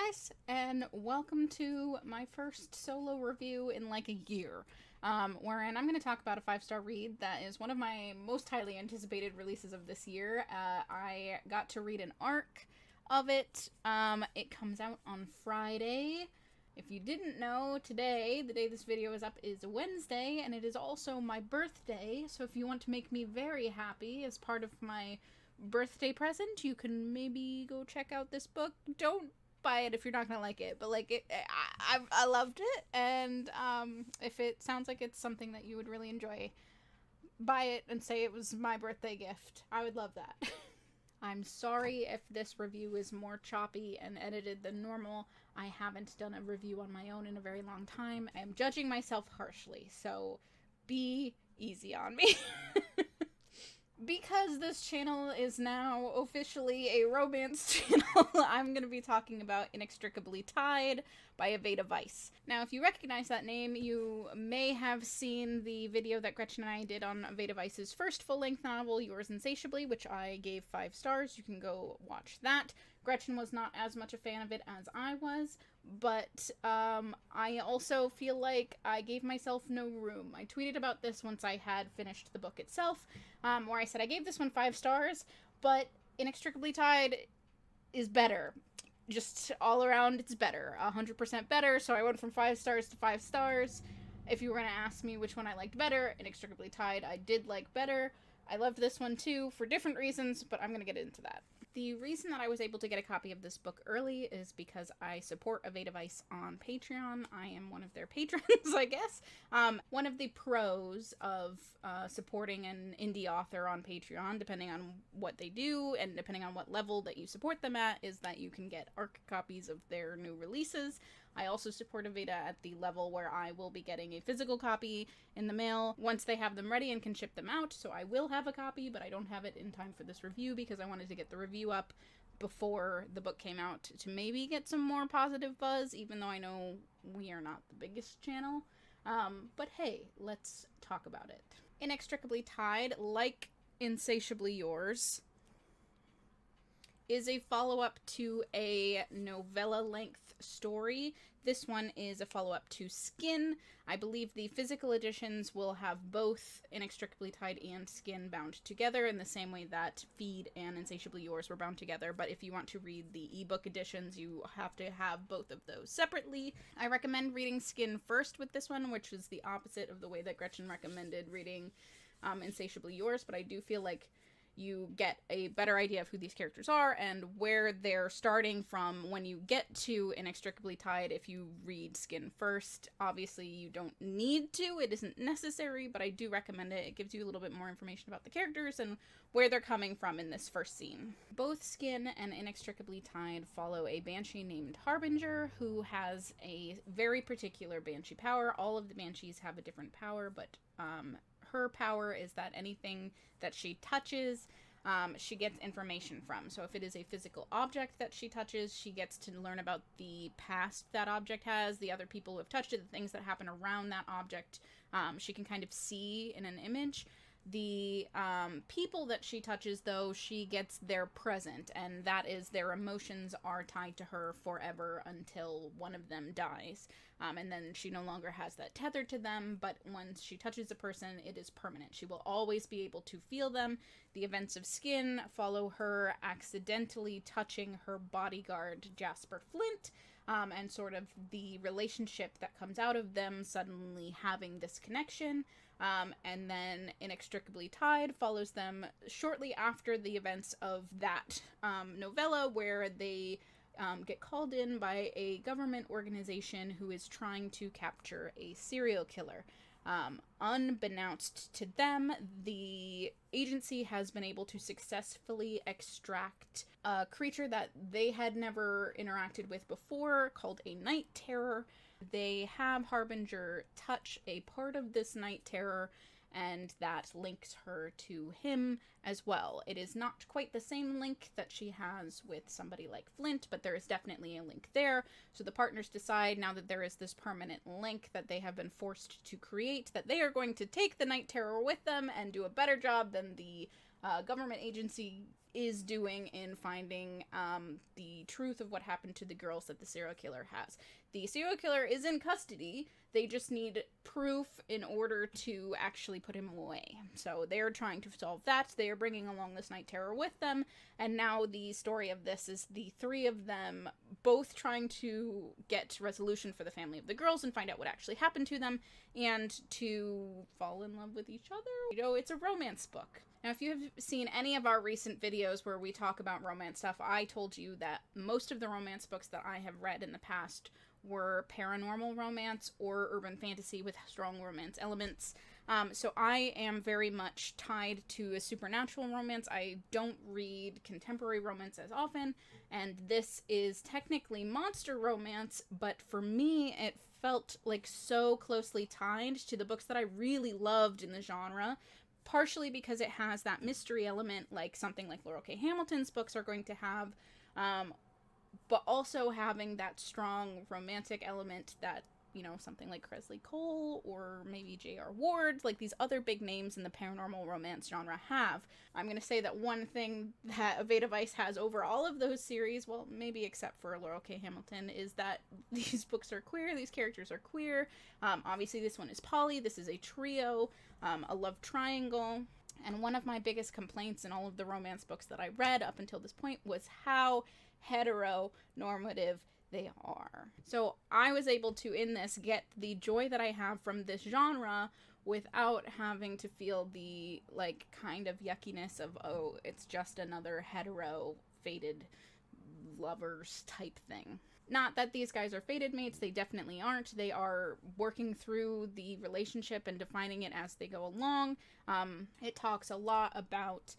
guys, and welcome to my first solo review in like a year, wherein I'm going to talk about a 5-star read that is one of my most highly anticipated releases of this year. I got to read an arc of it. It comes out on Friday. If you didn't know, today, the day this video is up, is Wednesday, and it is also my birthday, so if you want to make me very happy as part of my birthday present, you can maybe go check out this book. Don't buy it if you're not gonna like it, but like it, I loved it, and if it sounds like it's something that you would really enjoy, buy it and say it was my birthday gift. I would love that. I'm sorry if this review is more choppy and edited than normal. I haven't done a review on my own in a very long time. I am judging myself harshly, so be easy on me. Because this channel is now officially a romance channel, I'm going to be talking about Inextricably Tied by Aveda Weiss. Now, if you recognize that name, you may have seen the video that Gretchen and I did on Aveda Weiss's first full-length novel, Yours Insatiably, which I gave 5 stars. You can go watch that. Gretchen was not as much a fan of it as I was, but I also feel like I gave myself no room. I tweeted about this once I had finished the book itself, where I said I gave this one 5 stars, but Inextricably Tied is better. Just all around, it's better. 100% better, so I went from 5 stars to 5 stars. If you were going to ask me which one I liked better, Inextricably Tied I did like better. I loved this one too, for different reasons, but I'm going to get into that. The reason that I was able to get a copy of this book early is because I support Aveda Weiss on Patreon. I am one of their patrons, I guess. One of the pros of supporting an indie author on Patreon, depending on what they do and depending on what level that you support them at, is that you can get ARC copies of their new releases. I also support Aveda at the level where I will be getting a physical copy in the mail once they have them ready and can ship them out, so I will have a copy, but I don't have it in time for this review because I wanted to get the review up before the book came out to maybe get some more positive buzz, even though I know we are not the biggest channel. But hey, let's talk about it. Inextricably Tied, like Insatiably Yours, is a follow-up to a novella-length story. This one is a follow-up to Skin. I believe the physical editions will have both Inextricably Tied and Skin bound together in the same way that Feed and Insatiably Yours were bound together, but if you want to read the ebook editions, you have to have both of those separately. I recommend reading Skin first with this one, which is the opposite of the way that Gretchen recommended reading Insatiably Yours, but I do feel like you get a better idea of who these characters are and where they're starting from when you get to Inextricably Tied if you read Skin first. Obviously, you don't need to. It isn't necessary, but I do recommend it. It gives you a little bit more information about the characters and where they're coming from in this first scene. Both Skin and Inextricably Tied follow a banshee named Harbinger who has a very particular banshee power. All of the banshees have a different power, but her power is that anything that she touches, she gets information from. So if it is a physical object that she touches, she gets to learn about the past that object has, the other people who have touched it, the things that happen around that object. She can kind of see in an image. The people that she touches, though, she gets their present, and that is their emotions are tied to her forever until one of them dies. And then she no longer has that tether to them, but once she touches a person, it is permanent. She will always be able to feel them. The events of Skin follow her accidentally touching her bodyguard, Jasper Flint, and sort of the relationship that comes out of them suddenly having this connection. And then Inextricably Tied follows them shortly after the events of that novella, where they get called in by a government organization who is trying to capture a serial killer. Unbeknownst to them, the agency has been able to successfully extract a creature that they had never interacted with before, called a night terror. They have Harbinger touch a part of this night terror, and that links her to him as well. It is not quite the same link that she has with somebody like Flint, but there is definitely a link there. So the partners decide, now that there is this permanent link that they have been forced to create, that they are going to take the night terror with them and do a better job than the government agency is doing in finding the truth of what happened to the girls that the serial killer has. The serial killer is in custody. They just need proof in order to actually put him away. So they're trying to solve that. They are bringing along this night terror with them. And now the story of this is the three of them both trying to get resolution for the family of the girls and find out what actually happened to them and to fall in love with each other. You know, it's a romance book. Now, if you have seen any of our recent videos where we talk about romance stuff, I told you that most of the romance books that I have read in the past were paranormal romance or urban fantasy with strong romance elements. So I am very much tied to a supernatural romance. I don't read contemporary romance as often, and this is technically monster romance, but for me it felt like so closely tied to the books that I really loved in the genre, partially because it has that mystery element like something like Laurell K. Hamilton's books are going to have, but also having that strong romantic element that, you know, something like Cresley Cole or maybe J.R. Ward, like these other big names in the paranormal romance genre have. I'm going to say that one thing that Aveda Vice has over all of those series, well, maybe except for Laurell K. Hamilton, is that these books are queer, these characters are queer. Obviously this one is poly, this is a trio, a love triangle. And one of my biggest complaints in all of the romance books that I read up until this point was how heteronormative they are. So I was able to, in this, get the joy that I have from this genre without having to feel the, like, kind of yuckiness of, oh, it's just another hetero fated lovers type thing. Not that these guys are fated mates, they definitely aren't. They are working through the relationship and defining it as they go along. It talks a lot about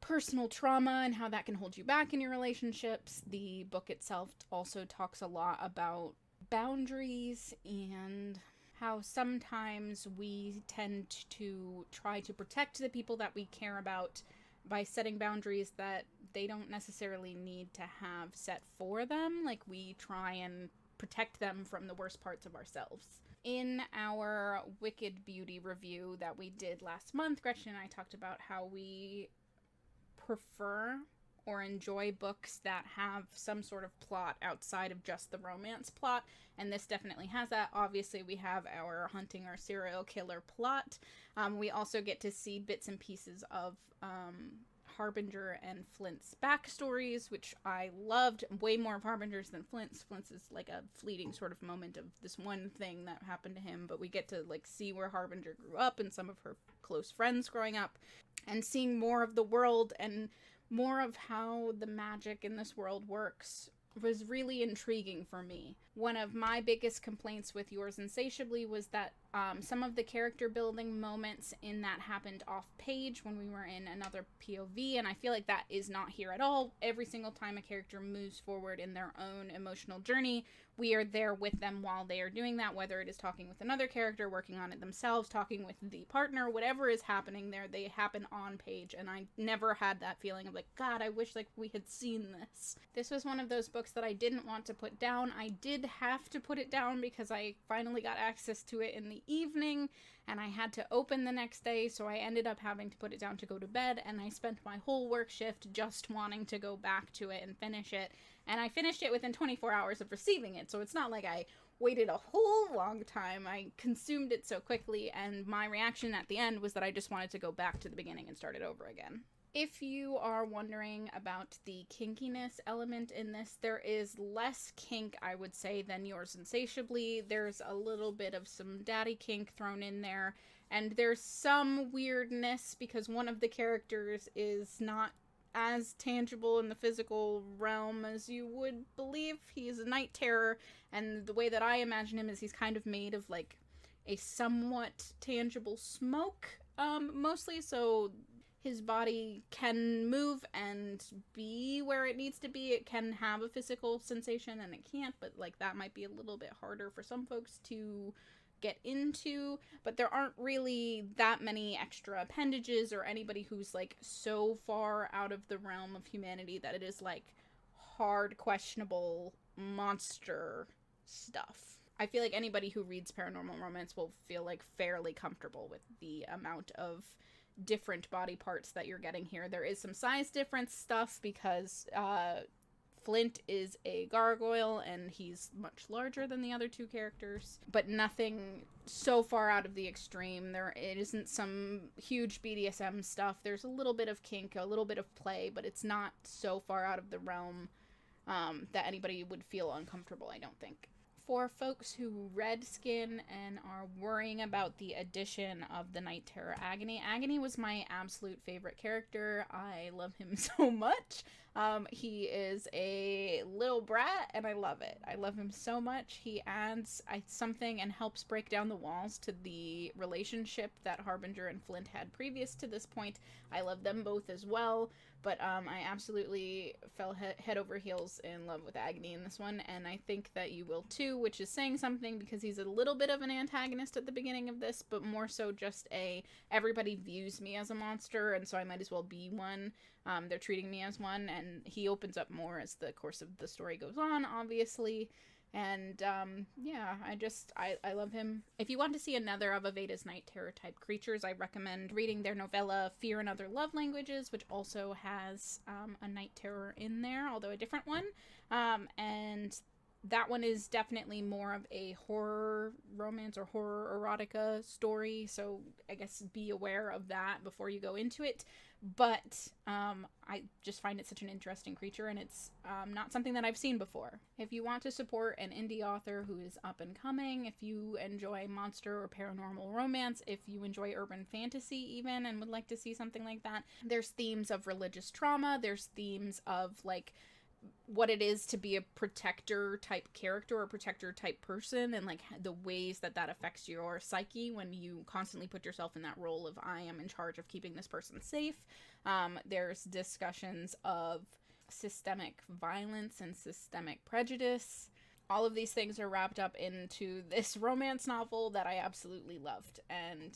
personal trauma and how that can hold you back in your relationships. The book itself also talks a lot about boundaries and how sometimes we tend to try to protect the people that we care about by setting boundaries that they don't necessarily need to have set for them. Like, we try and protect them from the worst parts of ourselves. In our Wicked Beauty review that we did last month, Gretchen and I talked about how we prefer or enjoy books that have some sort of plot outside of just the romance plot, and this definitely has that. Obviously, we have our hunting our serial killer plot. We also get to see bits and pieces of Harbinger and Flint's backstories, which I loved. Way more of Harbinger's than Flint's. Flint's is like a fleeting sort of moment of this one thing that happened to him, but we get to like see where Harbinger grew up and some of her close friends growing up, and seeing more of the world and more of how the magic in this world works was really intriguing for me. One of my biggest complaints with Yours Insatiably was that some of the character building moments in that happened off page when we were in another POV, and I feel like that is not here at all. Every single time a character moves forward in their own emotional journey, we are there with them while they are doing that, whether it is talking with another character, working on it themselves, talking with the partner, whatever is happening there, they happen on page, and I never had that feeling of like, God, I wish like we had seen this. This was one of those books that I didn't want to put down. I did have to put it down because I finally got access to it in the evening, and I had to open the next day, so I ended up having to put it down to go to bed, and I spent my whole work shift just wanting to go back to it and finish it. And I finished it within 24 hours of receiving it, so it's not like I waited a whole long time. I consumed it so quickly, and my reaction at the end was that I just wanted to go back to the beginning and start it over again. If you are wondering about the kinkiness element in this, there is less kink, I would say, than Yours Insatiably. There's a little bit of some daddy kink thrown in there, and there's some weirdness because one of the characters is not as tangible in the physical realm as you would believe. He's a night terror, and the way that I imagine him is he's kind of made of like a somewhat tangible smoke, mostly, so his body can move and be where it needs to be. It can have a physical sensation and it can't, but like that might be a little bit harder for some folks to get into, but there aren't really that many extra appendages or anybody who's like so far out of the realm of humanity that it is like hard questionable monster stuff. I feel like anybody who reads paranormal romance will feel like fairly comfortable with the amount of different body parts that you're getting here. There is some size difference stuff because Flint is a gargoyle and he's much larger than the other two characters, but nothing so far out of the extreme. It isn't some huge BDSM stuff. There's a little bit of kink, a little bit of play, but it's not so far out of the realm that anybody would feel uncomfortable, I don't think. For folks who read Skin and are worrying about the addition of the Night Terror Agony, Agony was my absolute favorite character. I love him so much. He is a little brat, and I love it. I love him so much. He adds something and helps break down the walls to the relationship that Harbinger and Flint had previous to this point. I love them both as well, but I absolutely fell head over heels in love with Agony in this one, and I think that you will too, which is saying something because he's a little bit of an antagonist at the beginning of this, but more so just everybody views me as a monster, and so I might as well be one. They're treating me as one, and he opens up more as the course of the story goes on, obviously. And yeah, I love him. If you want to see another of Aveda's Night Terror type creatures, I recommend reading their novella Fear and Other Love Languages, which also has a Night Terror in there, although a different one. And that one is definitely more of a horror romance or horror erotica story, so I guess be aware of that before you go into it. But I just find it such an interesting creature, and it's not something that I've seen before. If you want to support an indie author who is up and coming, if you enjoy monster or paranormal romance, if you enjoy urban fantasy even and would like to see something like that, there's themes of religious trauma, there's themes of like what it is to be a protector type character or protector type person, and like the ways that affects your psyche when you constantly put yourself in that role of I am in charge of keeping this person safe. There's discussions of systemic violence and systemic prejudice. All of these things are wrapped up into this romance novel that I absolutely loved. And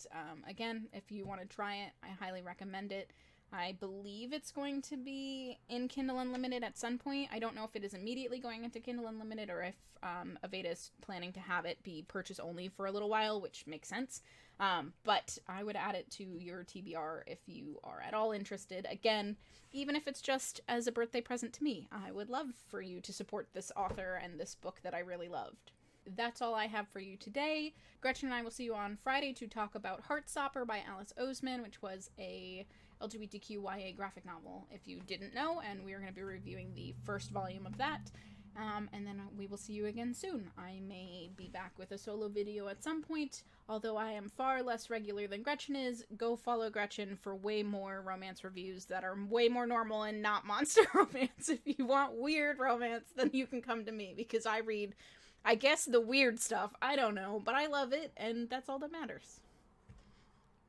again, if you want to try it, I highly recommend it. I believe it's going to be in Kindle Unlimited at some point. I don't know if it is immediately going into Kindle Unlimited or if Aveda is planning to have it be purchase only for a little while, which makes sense. But I would add it to your TBR if you are at all interested. Again, even if it's just as a birthday present to me, I would love for you to support this author and this book that I really loved. That's all I have for you today. Gretchen and I will see you on Friday to talk about Heartstopper by Alice Oseman, which was a LGBTQIA graphic novel, if you didn't know, and we are going to be reviewing the first volume of that. And then we will see you again soon. I may be back with a solo video at some point, although I am far less regular than Gretchen is. Go follow Gretchen for way more romance reviews that are way more normal and not monster romance. If you want weird romance, then you can come to me, because I read, I guess, the weird stuff. I don't know, but I love it, and that's all that matters.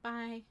Bye.